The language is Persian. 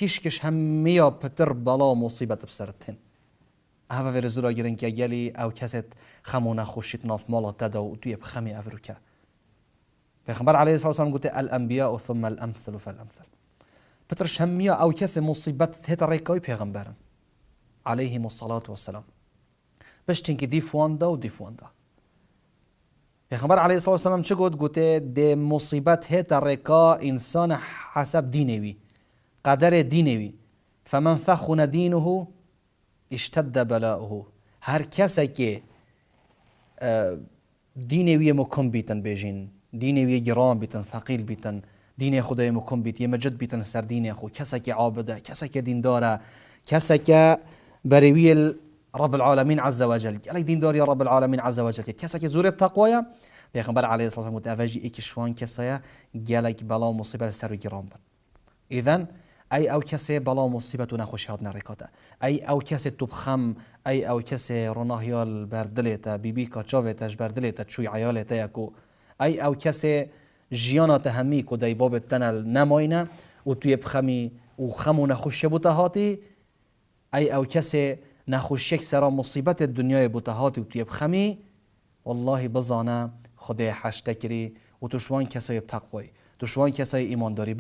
کشکش همه پتر بلا مصیبت بسرتن اوه ورزورا گرن که گلی او کست خمونه خوشید ناف مالا تدا و توی بخمی او رو که پیغمبر علیه الصلاة والسلام گوته الانبیاء ثم الامثل فالامثل پترش همه او کس مصیبت هت ریکای پیغمبرن علیهم الصلاة والسلام بشتین که دی فوانده و دی فوانده پیغمبر علیه الصلاة والسلام چه گوته ده مصیبت هت ریکا انسان حسب دینوی قدر دینوی فمن ثخن دینه اشتد بلاؤه هر کسی که دینوی مکم بیتن بیجین دینوی گرام بیتن ثقیل بیتن دین خدای مکم بیت یه مجد بیتن سر دین خو کسی که عابده کسی که دینداره کسی که بروی رب العالمین عز وجل گلی دیندار یا رب العالمین عز وجل کسی که زور تقویه پیغمبر علیه الصلاة والسلام متوجه ای که شوان کسایه گلک بلا مصیبت سر و گرام بن اذن ای او کسی بلا مصیبت و نخوشیات نرکاته ای او کسی تبخم ای او کسی رناهیال بردلیتا بیبی کاچاویتش بردلیتا چوی عیالتا یکو ای او کسی جیانات همی که دای باب تنل نماینه و توی بخمی و خم و نخوشی بوتهاتی ای او کسی نخوشیک سرا مصیبت دنیای بوتهاتی و توی بخمی والله بزانه خدای حشته کری و تو شوان کسای بتقوی تو شوان کسای ایمانداری